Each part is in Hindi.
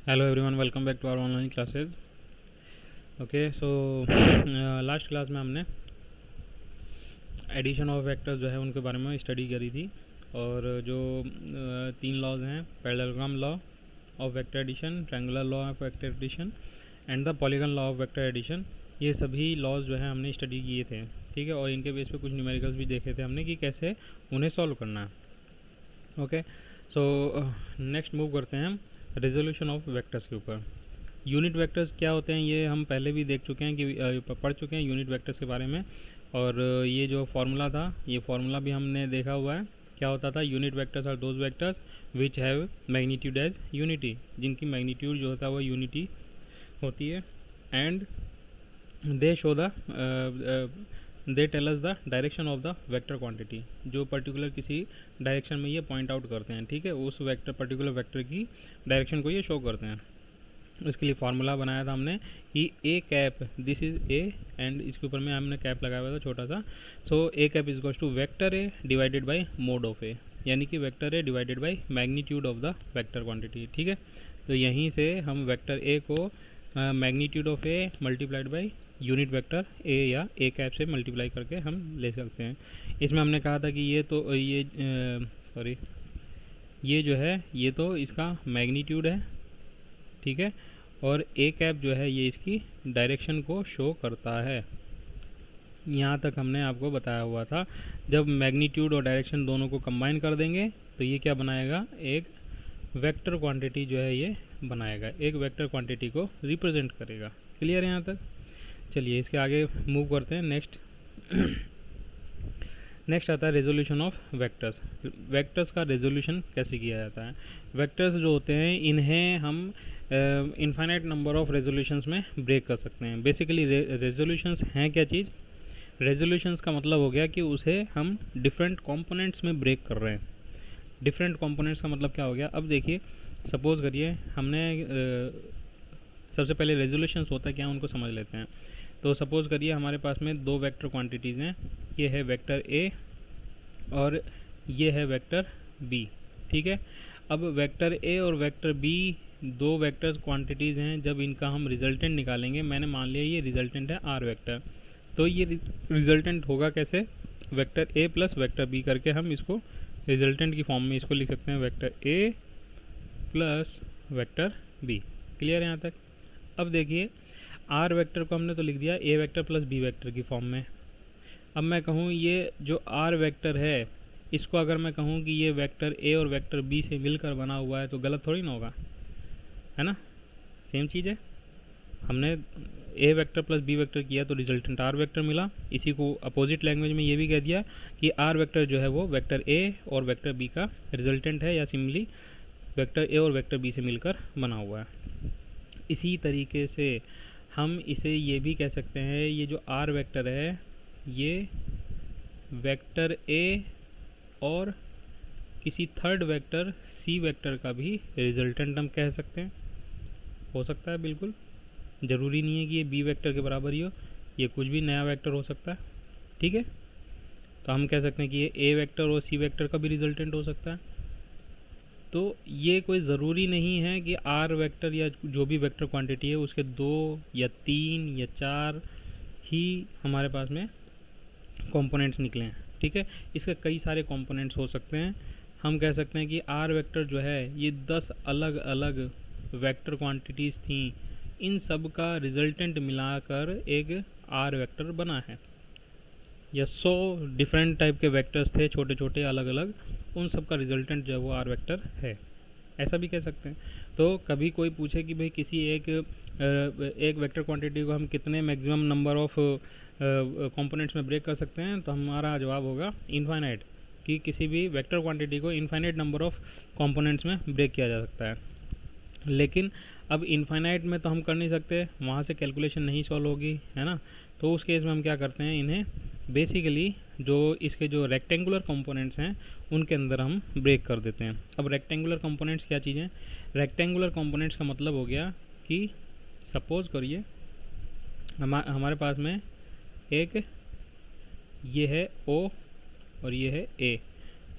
Hello everyone, welcome back to our online classes. Okay, so last class में हमने एडिशन ऑफ वेक्टर्स जो है उनके बारे में स्टडी करी थी और जो तीन लॉज हैं, parallelogram law of vector addition, triangular law of vector addition and the polygon law of vector addition, ये सभी लॉज जो है हमने स्टडी किए थे, ठीक है। और इनके बेस पे कुछ न्यूमेरिकल्स भी देखे थे हमने कि कैसे उन्हें सॉल्व करना है। ओके, सो नेक्स्ट मूव करते हैं हम रेजोल्यूशन ऑफ वेक्टर्स के ऊपर। यूनिट वेक्टर्स क्या होते हैं ये हम पहले भी देख चुके हैं कि पढ़ चुके हैं यूनिट वेक्टर्स के बारे में। और ये जो फार्मूला था, ये फार्मूला भी हमने देखा हुआ है। क्या होता था? Unit vectors are those vectors which have magnitude as unity, जिनकी मैग्नीट्यूड जो होता है वो यूनिटी होती है। And they show the they tell us the direction of the vector quantity, जो पर्टिकुलर किसी डायरेक्शन में ये पॉइंट आउट करते हैं, ठीक है। उस वेक्टर पर्टिकुलर वेक्टर की डायरेक्शन को ये शो करते हैं। इसके लिए फार्मूला बनाया था हमने कि A cap, this is A and इसके ऊपर में हमने कैप लगाया हुआ था छोटा सा। So A cap is equals to vector A divided by mod of A, यानी कि vector A divided by magnitude of the vector quantity, ठीक है। तो यहीं से हम वेक्टर ए को magnitude of A multiplied by unit vector A या ए कैप से मल्टीप्लाई करके हम ले सकते हैं। इसमें हमने कहा था कि ये तो ये जो है ये तो इसका मैग्नीट्यूड है, ठीक है। और ए कैप जो है ये इसकी डायरेक्शन को शो करता है। यहाँ तक हमने आपको बताया हुआ था। जब मैग्नीट्यूड और डायरेक्शन दोनों को कंबाइन कर देंगे तो ये क्या बनाएगा? एक वेक्टर क्वांटिटी जो है ये बनाएगा, एक वेक्टर क्वांटिटी को रिप्रेजेंट करेगा। क्लियर है यहाँ तक? चलिए इसके आगे मूव करते हैं। नेक्स्ट आता है रेजोल्यूशन ऑफ वेक्टर्स। वेक्टर्स का रेजोल्यूशन कैसे किया जाता है? वेक्टर्स जो होते हैं इन्हें हम इनफाइनाइट नंबर ऑफ रेजोल्यूशंस में ब्रेक कर सकते हैं। बेसिकली रेजोल्यूशंस हैं क्या चीज़? रेजोल्यूशंस का मतलब हो गया कि उसे हम डिफरेंट कंपोनेंट्स में ब्रेक कर रहे हैं। डिफरेंट कंपोनेंट्स का मतलब क्या हो गया? अब देखिए, सपोज करिए हमने सबसे पहले रेजोल्यूशंस होता है क्या उनको समझ लेते हैं। तो सपोज़ करिए हमारे पास में दो वेक्टर क्वांटिटीज़ हैं, ये है वेक्टर ए और ये है वेक्टर बी, ठीक है। अब वेक्टर ए और वेक्टर बी दो वेक्टर क्वांटिटीज़ हैं। जब इनका हम रिजल्टेंट निकालेंगे, मैंने मान लिया ये रिजल्टेंट है आर वेक्टर, तो ये रिजल्टेंट होगा कैसे? Vector A plus vector B करके हम इसको रिजल्टेंट की फॉर्म में इसको लिख सकते हैं, vector A plus vector B. Clear है यहाँ तक? अब देखिए, आर वेक्टर को हमने तो लिख दिया ए वेक्टर प्लस बी वेक्टर की फॉर्म में। अब मैं कहूँ ये जो आर वेक्टर है, इसको अगर मैं कहूँ कि ये वेक्टर ए और वेक्टर बी से मिलकर बना हुआ है, तो गलत थोड़ी ना होगा, है ना? सेम चीज़ है। हमने ए वेक्टर प्लस बी वेक्टर किया तो रिजल्टेंट आर वेक्टर मिला। इसी को अपोजिट लैंग्वेज में ये भी कह दिया कि आर वेक्टर जो है वो वेक्टर ए और वेक्टर बी का रिजल्टेंट है, या सिमिलरली वेक्टर ए और वेक्टर बी से मिलकर बना हुआ है। इसी तरीके से हम इसे ये भी कह सकते हैं, ये जो आर वेक्टर है ये वेक्टर ए और किसी थर्ड वेक्टर सी वेक्टर का भी रिजल्टेंट हम कह सकते हैं। हो सकता है, बिल्कुल ज़रूरी नहीं है कि ये बी वेक्टर के बराबर ही हो, ये कुछ भी नया वेक्टर हो सकता है, ठीक है। तो हम कह सकते हैं कि ये ए वेक्टर और सी वेक्टर का भी रिजल्टेंट हो सकता है। तो ये कोई ज़रूरी नहीं है कि आर वेक्टर या जो भी वेक्टर क्वांटिटी है उसके दो या तीन या चार ही हमारे पास में कंपोनेंट्स निकले, ठीक है। इसके कई सारे कंपोनेंट्स हो सकते हैं। हम कह सकते हैं कि आर वेक्टर जो है ये 10 अलग अलग वेक्टर क्वांटिटीज़ थी, इन सब का रिजल्टेंट मिलाकर एक आर वेक्टर बना है। या 100 डिफरेंट टाइप के वेक्टर्स थे, छोटे छोटे अलग अलग, उन सब का रिजल्टेंट जो है वो आर वेक्टर है, ऐसा भी कह सकते हैं। तो कभी कोई पूछे कि भाई किसी एक वेक्टर क्वांटिटी को हम कितने मैक्सिमम नंबर ऑफ कंपोनेंट्स में ब्रेक कर सकते हैं, तो हमारा जवाब होगा इनफाइनाइट, कि किसी भी वेक्टर क्वांटिटी को इनफाइनाइट नंबर ऑफ कंपोनेंट्स में ब्रेक किया जा सकता है। लेकिन अब इनफाइनाइट में तो हम कर नहीं सकते, वहाँ से कैलकुलेशन नहीं सॉल्व होगी, है ना। तो उस केस में हम क्या करते हैं, इन्हें बेसिकली जो इसके जो रेक्टेंगुलर कंपोनेंट्स हैं उनके अंदर हम ब्रेक कर देते हैं। अब रेक्टेंगुलर कंपोनेंट्स क्या चीज़ें? रेक्टेंगुलर कंपोनेंट्स का मतलब हो गया कि सपोज करिए हमारे पास में एक ये है ओ और ये है ए,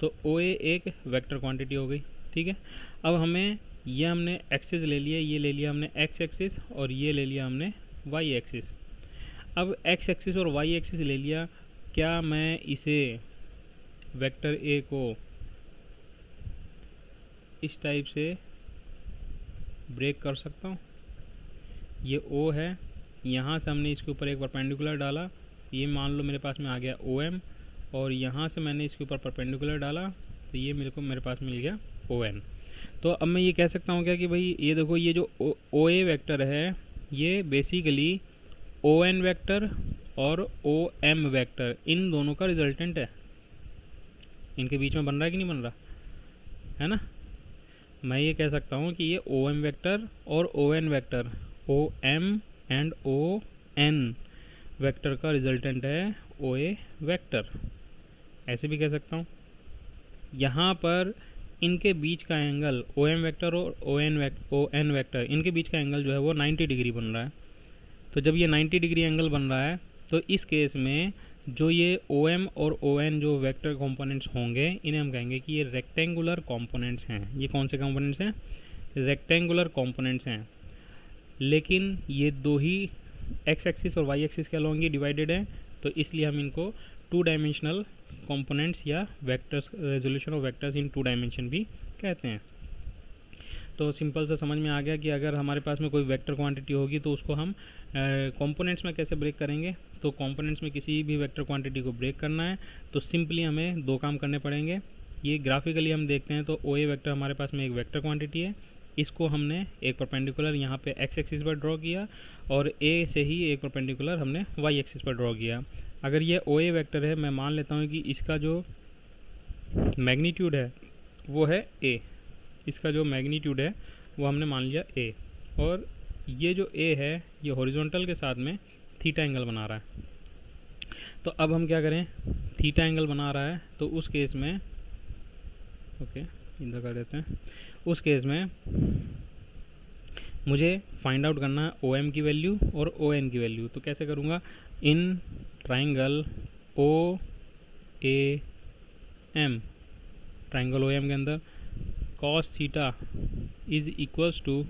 तो ओ ए एक वेक्टर क्वांटिटी हो गई, ठीक है। अब हमें ये हमने एक्सिस ले लिया, ये ले लिया हमने एक्स एक्सिस और ये ले लिया हमने वाई एक्सिस। अब एक्स एक्सिस और वाई एक्सिस ले लिया, क्या मैं इसे वेक्टर ए को इस टाइप से ब्रेक कर सकता हूँ? ये ओ है, यहाँ से हमने इसके ऊपर एक परपेंडिकुलर डाला, ये मान लो मेरे पास में आ गया ओ एम, और यहाँ से मैंने इसके ऊपर परपेंडिकुलर डाला तो ये मेरे पास मिल गया ओ एन। तो अब मैं ये कह सकता हूँ क्या कि भाई ये देखो, ये जो ओ ए वेक्टर है ये बेसिकली ओ एन वेक्टर और ओ एम वेक्टर इन दोनों का रिजल्टेंट है। इनके बीच में बन रहा है कि नहीं बन रहा है ना? मैं ये कह सकता हूँ कि ये ओ एम वेक्टर और O N vector, O M and O N vector का रिजल्टेंट है ओ ए वेक्टर। ऐसे भी कह सकता हूँ। यहाँ पर इनके बीच का एंगल ओ एम वेक्टर और ओ एन वेक्टर, इनके बीच का एंगल जो है वो 90 डिग्री बन रहा है। तो जब ये 90 डिग्री एंगल बन रहा है तो इस केस में जो ये ओ एम और ओ एन जो वेक्टर कंपोनेंट्स होंगे, इन्हें हम कहेंगे कि ये रेक्टेंगुलर कंपोनेंट्स हैं। ये कौन से कंपोनेंट्स हैं? रेक्टेंगुलर कंपोनेंट्स हैं। लेकिन ये दो ही एक्स एक्सिस और वाई एक्सिस के अलॉन्ग ही डिवाइडेड है, तो इसलिए हम इनको टू डायमेंशनल कंपोनेंट्स या vectors, resolution of vectors in two dimension भी कहते हैं। तो सिंपल से समझ में आ गया कि अगर हमारे पास में कोई वेक्टर क्वांटिटी होगी तो उसको हम कंपोनेंट्स में कैसे ब्रेक करेंगे। तो कंपोनेंट्स में किसी भी वेक्टर क्वांटिटी को ब्रेक करना है तो सिंपली हमें दो काम करने पड़ेंगे। ये ग्राफिकली हम देखते हैं तो ओ ए वेक्टर हमारे पास में एक वेक्टर क्वांटिटी है, इसको हमने एक परपेंडिकुलर यहाँ पे एक्स एक्सिस पर ड्रॉ किया और ए से ही एक परपेंडिकुलर हमने वाई एक्सिस पर ड्रॉ किया। अगर ये ओ ए वेक्टर है, मैं मान लेता हूँ कि इसका जो मैग्नीट्यूड है वो है ए, इसका जो मैग्नीट्यूड है वो हमने मान लिया ए, और ये जो ए है ये हॉरिजॉन्टल के साथ में थीटा एंगल बना रहा है। तो अब हम क्या करें, थीटा एंगल बना रहा है तो उस केस में ओके इधर कर देते हैं। उस केस में मुझे फाइंड आउट करना है ओ एम की वैल्यू और ओ एन की वैल्यू। तो कैसे करूँगा, in triangle O A M, triangle O M के अंदर cos theta is equals to,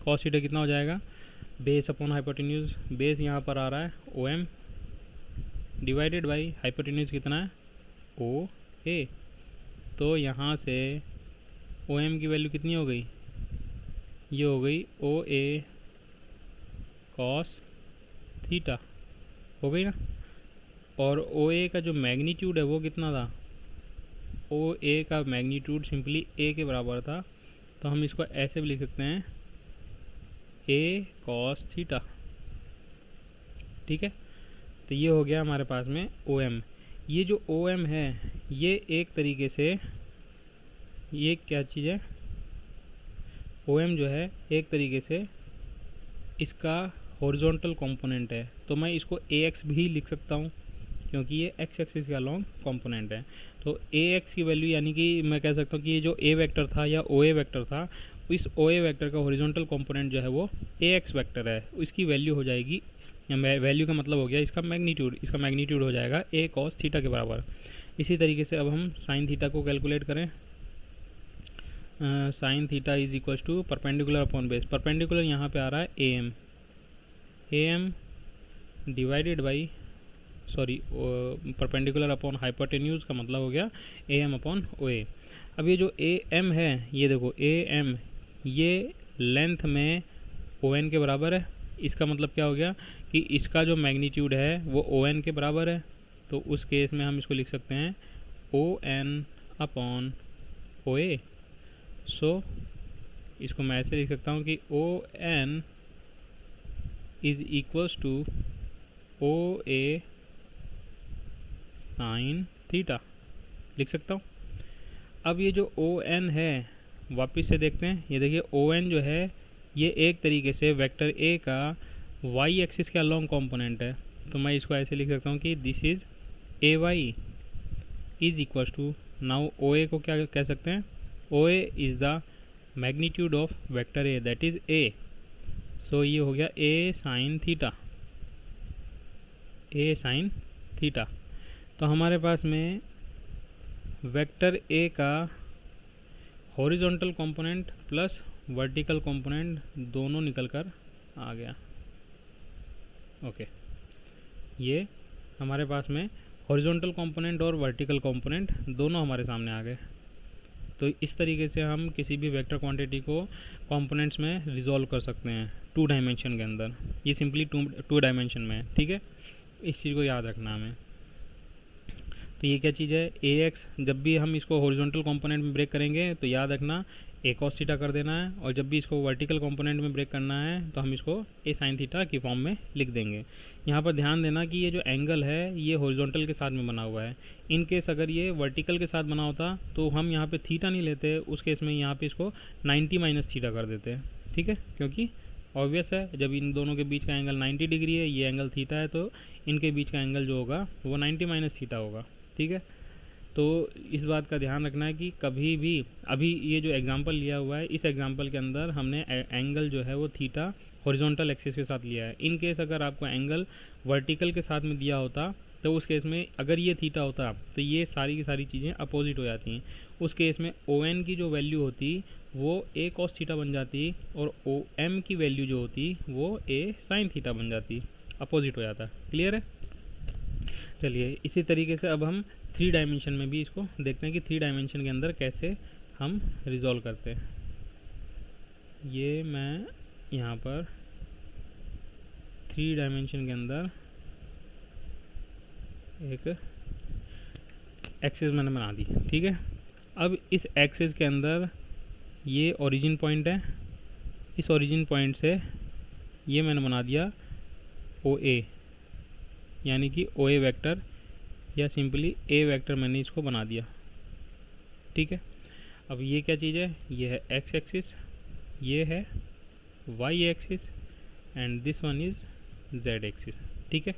cos theta कितना हो जाएगा, बेस अपॉन हाइपोटेन्यूज, बेस यहाँ पर आ रहा है O M divided by hypotenuse कितना है ओ ए। तो यहाँ से ओ एम की वैल्यू कितनी हो गई, ये हो गई ओ ए कॉस थीटा, हो गई ना। और ओ ए का जो मैग्नीट्यूड है वो कितना था, ओ ए का मैग्नीट्यूड सिंपली ए के बराबर था, तो हम इसको ऐसे भी लिख सकते हैं ए कॉस थीटा। ठीक है, तो ये हो गया हमारे पास में ओ एम। ये जो ओ एम है ये एक तरीके से, ये क्या चीज़ है, ओ एम जो है एक तरीके से इसका हॉरिजॉन्टल कंपोनेंट है। तो मैं इसको ए एक्स भी लिख सकता हूँ क्योंकि ये एक्स एक्सिस के अलॉन्ग कंपोनेंट है। तो ए एक्स की वैल्यू यानी कि मैं कह सकता हूँ कि ये जो ए वेक्टर था या ओ ए वेक्टर था, इस ओ ए वेक्टर का हॉरिजॉन्टल कंपोनेंट जो है वो ए एक्स वेक्टर है, इसकी वैल्यू हो जाएगी, या वैल्यू का मतलब हो गया इसका मैग्नीट्यूड, इसका मैग्नीट्यूड हो जाएगा ए कॉस थीटा के बराबर। इसी तरीके से अब हम साइन थीटा को कैलकुलेट करें। Sine theta is equals to perpendicular upon base, perpendicular यहाँ पे आ रहा है A M divided by, sorry perpendicular upon hypotenuse का मतलब हो गया ए एम अपॉन ओ ए। अब ये जो ए एम है, ये देखो ए एम ये लेंथ में ओ एन के बराबर है, इसका मतलब क्या हो गया कि इसका जो मैग्नीट्यूड है वो ओ एन के बराबर है। तो उस केस में हम इसको लिख सकते हैं ओ एन अपॉन ओ ए। सो इसको मैं ऐसे लिख सकता हूँ कि O N is equals to O A sine theta लिख सकता हूँ। अब ये जो ओ एन है वापस से देखते हैं, ये देखिए ओ एन जो है ये एक तरीके से वेक्टर ए का वाई एक्सिस के अलॉन्ग कंपोनेंट है। तो मैं इसको ऐसे लिख सकता हूँ कि this is A Y is equals to, now O A को क्या कह सकते हैं, O A is the magnitude of vector A that is A. So ये हो गया A sine theta, A sine theta. तो हमारे पास में वेक्टर ए का horizontal component plus vertical component दोनों निकल कर आ गया। ओके, ये हमारे पास में हॉरिजॉन्टल कंपोनेंट और वर्टिकल कंपोनेंट दोनों हमारे सामने आ गए। तो इस तरीके से हम किसी भी वेक्टर क्वांटिटी को कंपोनेंट्स में रिजॉल्व कर सकते हैं 2 डायमेंशन के अंदर। ये सिंपली टू डायमेंशन में है, ठीक है, इस चीज़ को याद रखना हमें। तो ये क्या चीज़ है, ए एक्स, जब भी हम इसको हॉरिजॉन्टल कंपोनेंट में ब्रेक करेंगे तो याद रखना ए कॉस थीटा कर देना है, और जब भी इसको वर्टिकल कंपोनेंट में ब्रेक करना है तो हम इसको ए साइन थीटा की फॉर्म में लिख देंगे। यहाँ पर ध्यान देना कि ये जो एंगल है ये हॉरिजॉन्टल के साथ में बना हुआ है। इन केस अगर ये वर्टिकल के साथ बना होता तो हम यहाँ पे थीटा नहीं लेते, उस केस में यहाँ पे इसको 90 माइनस थीटा कर देते हैं, ठीक है, क्योंकि ऑब्वियस है जब इन दोनों के बीच का एंगल 90 डिग्री है, ये एंगल थीटा है, तो इनके बीच का एंगल जो होगा वो 90 माइनस थीटा होगा, ठीक है। तो इस बात का ध्यान रखना है कि कभी भी, अभी ये जो एग्जांपल लिया हुआ है इस एग्जांपल के अंदर हमने एंगल जो है वो थीटा हॉरिजॉन्टल एक्सिस के साथ लिया है। इन केस अगर आपको एंगल वर्टिकल के साथ में दिया होता तो उस केस में अगर ये थीटा होता तो ये सारी की सारी चीज़ें अपोजिट हो जाती हैं। उस केस में ओ एन की जो वैल्यू होती वो ए कॉस थीटा बन जाती, और ओ एम की वैल्यू जो होती वो ए साइन थीटा बन जाती, अपोजिट हो जाता। क्लियर है? चलिए इसी तरीके से अब हम 3 डायमेंशन में भी इसको देखते हैं कि 3 डायमेंशन के अंदर कैसे हम रिजॉल्व करते हैं। ये मैं यहाँ पर 3 डायमेंशन के अंदर एक एक्सिस मैंने बना दी, ठीक है। अब इस एक्सिस के अंदर ये ओरिजिन पॉइंट है, इस ओरिजिन पॉइंट से ये मैंने बना दिया ओ ए, यानी कि ओ ए वेक्टर, या सिंपली ए वेक्टर मैंने इसको बना दिया, ठीक है। अब ये क्या चीज़ है, ये है एक्स एक्सिस, ये है Y axis, and this one is Z axis, ठीक है।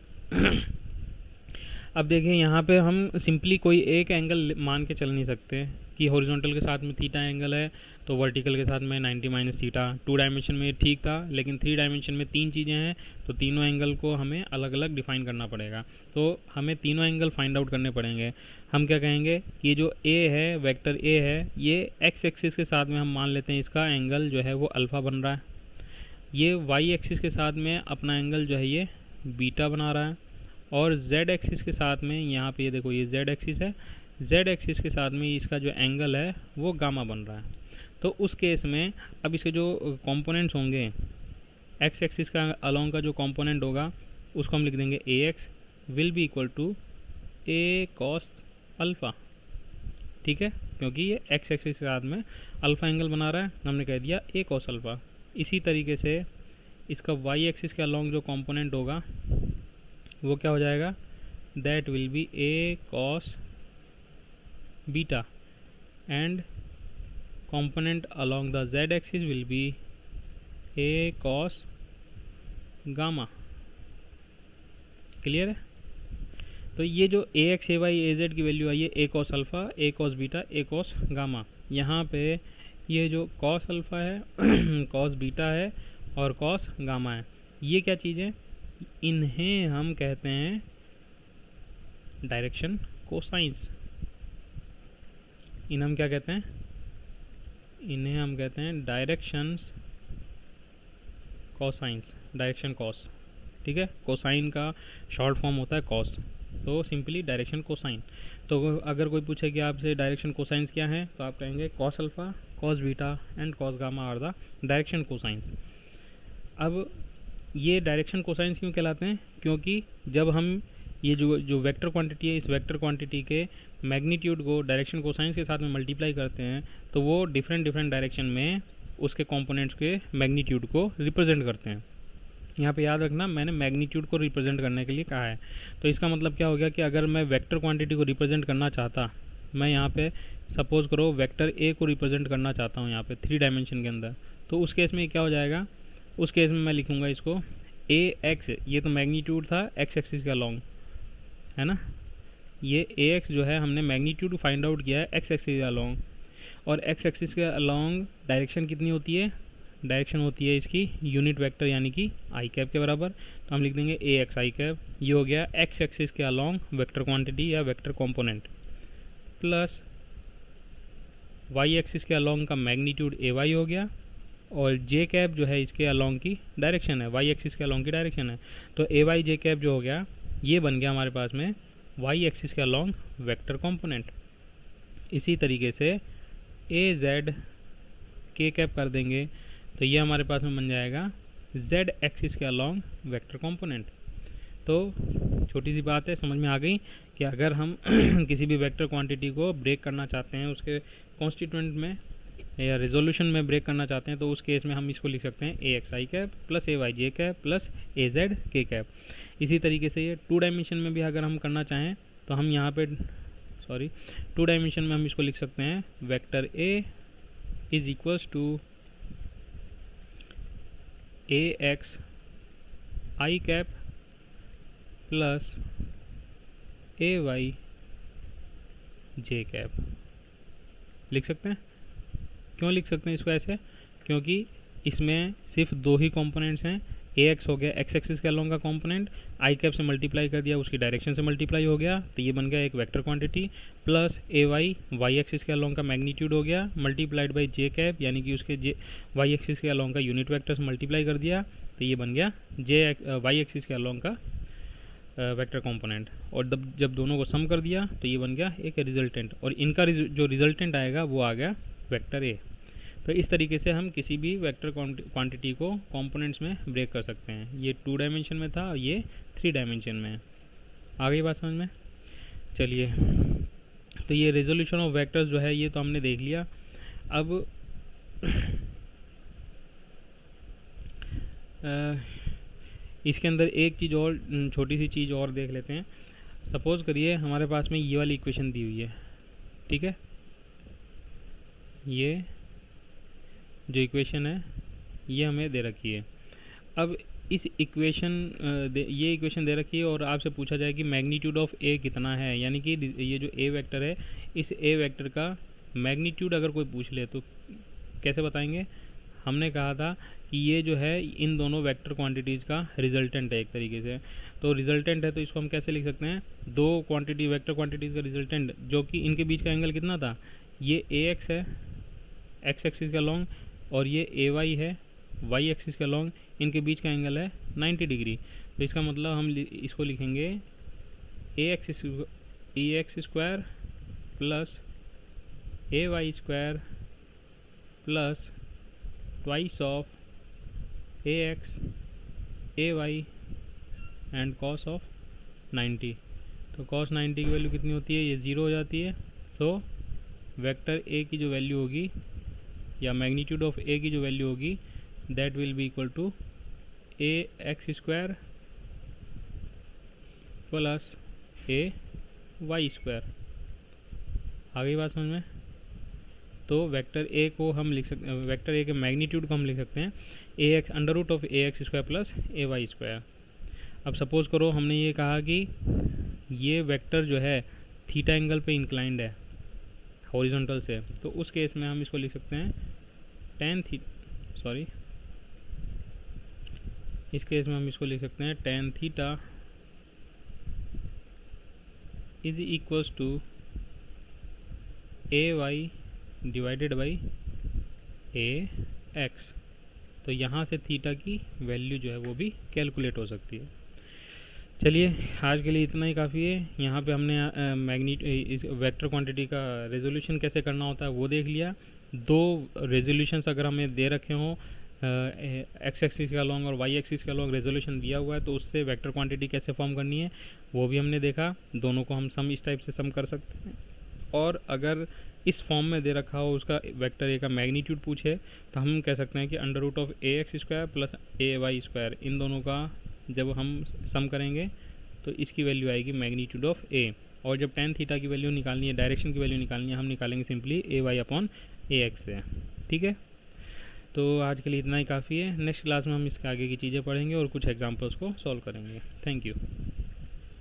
अब देखिए यहाँ पे हम सिंपली कोई एक एंगल मान के चल नहीं सकते कि हॉरिजॉन्टल के साथ में थीटा एंगल है तो वर्टिकल के साथ में 90 माइनस थीटा। 2 डायमेंशन में ठीक था, लेकिन 3 डायमेंशन में 3 चीज़ें हैं, तो तीनों एंगल को हमें अलग अलग डिफाइन करना पड़ेगा। तो हमें तीनों एंगल फाइंड आउट करने पड़ेंगे। हम क्या कहेंगे, ये जो ए है, वेक्टर ए है, ये एक्स एक्सिस के साथ में हम मान लेते हैं इसका एंगल जो है वो अल्फ़ा बन रहा है। ये वाई एक्सिस के साथ में अपना एंगल जो है ये बीटा बना रहा है, और z एक्सिस के साथ में यहाँ पे ये देखो ये z एक्सिस है, z एक्सिस के साथ में इसका जो एंगल है वो गामा बन रहा है। तो उस केस में अब इसके जो कंपोनेंट्स होंगे, x एक्सिस का अलोंग का जो कंपोनेंट होगा उसको हम लिख देंगे A X will be equal to A cos alpha, ठीक है, क्योंकि ये x एक्सिस के साथ में अल्फ़ा एंगल बना रहा है, हमने कह दिया ए कॉस अल्फ़ा। इसी तरीके से इसका y एक्सिस के अलोंग जो कंपोनेंट होगा वो क्या हो जाएगा, that will B A cos beta, and component along the z axis will be A cos gamma. Clear है? तो ये जो ए X A Y A Z की वैल्यू आई है, ए कॉस अल्फ़ा, ए कॉस बीटा, ए कॉस गामा, यहाँ पे ये जो कॉस अल्फ़ा है कॉस बीटा है और कॉस गामा है, ये क्या चीज़ है, इन्हें हम कहते हैं डायरेक्शन कोसाइंस। इन्हें हम क्या कहते हैं, इन्हें हम कहते हैं डायरेक्शंस कोसाइंस, डायरेक्शन कॉस, ठीक है। कोसाइन का शॉर्ट फॉर्म होता है कॉस, तो सिंपली डायरेक्शन कोसाइन। तो अगर कोई पूछे कि आपसे डायरेक्शन कोसाइंस क्या है, तो आप कहेंगे cos alpha, cos beta and cos gamma are the direction cosines. अब ये डायरेक्शन कोसाइंस क्यों कहलाते हैं, क्योंकि जब हम ये जो वेक्टर क्वांटिटी है, इस वेक्टर क्वांटिटी के मैग्नीट्यूड को डायरेक्शन कोसाइंस के साथ में मल्टीप्लाई करते हैं तो वो डिफरेंट डायरेक्शन में उसके कंपोनेंट्स के मैग्नीट्यूड को रिप्रेजेंट करते हैं। यहाँ पे याद रखना मैंने मैग्नीट्यूड को रिप्रेजेंट करने के लिए कहा है। तो इसका मतलब क्या हो गया कि अगर मैं वेक्टर क्वांटिटी को रिप्रेजेंट करना चाहता, मैं यहाँ पे सपोज करो वेक्टर ए को रिप्रेजेंट करना चाहता हूँ यहाँ पे 3 डायमेंशन के अंदर, तो उस केस में क्या हो जाएगा, उस केस में मैं लिखूँगा इसको ए एक्स, ये तो मैग्नीट्यूड था एक्स एक्सिस के अलोंग, है ना, ये ए एक्स जो है हमने मैग्नीट्यूड फाइंड आउट किया है एक्स एक्सिस के अलोंग, और एक्स एक्सिस के अलोंग डायरेक्शन कितनी होती है, डायरेक्शन होती है इसकी यूनिट वेक्टर यानी कि आई कैप के बराबर, तो हम लिख देंगे ए एक्स आई कैप। ये हो गया एक्स एक्सिस के अलोंग वेक्टर क्वांटिटी या vector component, plus Y axis के अलोंग का मैग्नीट्यूड ए वाई हो गया, और जे कैप जो है इसके अलोंग की डायरेक्शन है, वाई एक्सिस के अलोंग की डायरेक्शन है। तो ए वाई जे कैप जो हो गया ये बन गया हमारे पास में वाई एक्सिस के अलोंग वेक्टर कंपोनेंट। इसी तरीके से ए जेड के कैप कर देंगे तो ये हमारे पास में बन जाएगा जेड एक्सिस के अलोंग वेक्टर कंपोनेंट। तो छोटी सी बात है, समझ में आ गई कि अगर हम किसी भी वेक्टर क्वांटिटी को ब्रेक करना चाहते हैं, उसके कॉन्स्टिट्यूएंट में या रेजोल्यूशन में ब्रेक करना चाहते हैं, तो उस केस में हम इसको लिख सकते हैं A X I cap plus A Y J cap plus A Z के कैप। इसी तरीके से ये 2 डायमेंशन में भी अगर हम करना चाहें तो हम यहाँ पे 2 डायमेंशन में हम इसको लिख सकते हैं vector A is equals to A X I cap plus A Y J cap लिख सकते हैं। क्यों लिख सकते हैं इसको ऐसे? क्योंकि इसमें सिर्फ 2 ही कंपोनेंट्स हैं। ए एक्स हो गया एक्स एक्सिस के अलोंग का कंपोनेंट, आई कैप से मल्टीप्लाई कर दिया, उसकी डायरेक्शन से मल्टीप्लाई हो गया तो ये बन गया एक vector quantity, plus A Y Y axis के अलोंग का मैग्नीट्यूड हो गया मल्टीप्लाइड बाई जे कैप, यानी कि उसके जे वाई एक्सिस के अलोंग का यूनिट वेक्टर से मल्टीप्लाई कर दिया तो ये बन गया जे वाई एक्सिस के अलोंग का वेक्टर कंपोनेंट। और जब दोनों को सम कर दिया तो ये बन गया एक रिजल्टेंट, और इनका जो रिजल्टेंट आएगा वो आ गया वेक्टर ए। तो इस तरीके से हम किसी भी वेक्टर क्वांटिटी को कंपोनेंट्स में ब्रेक कर सकते हैं। ये 2 डायमेंशन में था, ये 3 डायमेंशन में है। आ गई बात समझ में? चलिए, तो ये रेजोल्यूशन ऑफ वेक्टर्स जो है ये तो हमने देख लिया। अब इसके अंदर एक चीज़ और, छोटी सी चीज़ और देख लेते हैं। सपोज़ करिए हमारे पास में ये वाली इक्वेशन दी हुई है, ठीक है। ये जो इक्वेशन है ये हमें दे रखी है। अब इस इक्वेशन ये इक्वेशन दे रखी है और आपसे पूछा जाए कि मैग्नीट्यूड ऑफ ए कितना है, यानी कि ये जो ए वेक्टर है इस ए वेक्टर का मैग्नीट्यूड अगर कोई पूछ ले तो कैसे बताएंगे? हमने कहा था कि ये जो है इन दोनों वेक्टर क्वांटिटीज़ का रिजल्टेंट है एक तरीके से। तो रिजल्टेंट है तो इसको हम कैसे लिख सकते हैं? 2 क्वांटिटी वेक्टर क्वांटिटीज़ का रिजल्टेंट, जो कि इनके बीच का एंगल कितना था? ये ए एक्स है एक्स एक्सिस के अलोंग, और ये ए वाई है वाई एक्सिस के अलोंग, इनके बीच का एंगल है 90 डिग्री। तो इसका मतलब हम इसको लिखेंगे A X square plus A Y square plus twice of A X A Y and cos of 90। तो कॉस 90 की वैल्यू कितनी होती है? ये 0 हो जाती है। सो वेक्टर ए की जो वैल्यू होगी या मैग्नीट्यूड ऑफ ए की जो वैल्यू होगी that will be equal to A X square plus A Y square. आ गई बात समझ में? तो वेक्टर ए को हम लिख सकते हैं, वेक्टर ए के मैग्नीट्यूड को हम लिख सकते हैं A X under root of A X square plus A Y square. अब सपोज़ करो हमने ये कहा कि ये वेक्टर जो है थीटा एंगल पे इंक्लाइंड है हॉरिजॉन्टल से, तो उस केस में हम इसको लिख सकते हैं इस केस में हम इसको लिख सकते हैं tan theta is equals to A Y divided by A X. तो यहाँ से थीटा की वैल्यू जो है वो भी कैलकुलेट हो सकती है। चलिए, आज के लिए इतना ही काफ़ी है। यहाँ पे हमने इस वेक्टर क्वांटिटी का रेजोल्यूशन कैसे करना होता है वो देख लिया। 2 रेजोल्यूशंस अगर हमें दे रखे हों, एक्स एक्सिस के अलोंग और वाई एक्सिस के अलोंग रेजोल्यूशन दिया हुआ है, तो उससे वेक्टर क्वांटिटी कैसे फॉर्म करनी है वो भी हमने देखा। दोनों को हम सम इस टाइप से सम कर सकते हैं। और अगर इस फॉर्म में दे रखा हो उसका वेक्टर ए का मैग्नीट्यूड पूछे तो हम कह सकते हैं कि under root of A X square plus A Y square, इन दोनों का जब हम सम करेंगे तो इसकी वैल्यू आएगी मैग्नीट्यूड ऑफ ए। और जब टेन थीटा की वैल्यू निकालनी है, डायरेक्शन की वैल्यू निकालनी है, हम निकालेंगे सिंपली ए वाई अपॉन ए एक्स से। ठीक है, तो आज के लिए इतना ही काफ़ी है। नेक्स्ट क्लास में हम इसके आगे की चीज़ें पढ़ेंगे और कुछ एग्जाम्पल्स को सॉल्व करेंगे। Thank you.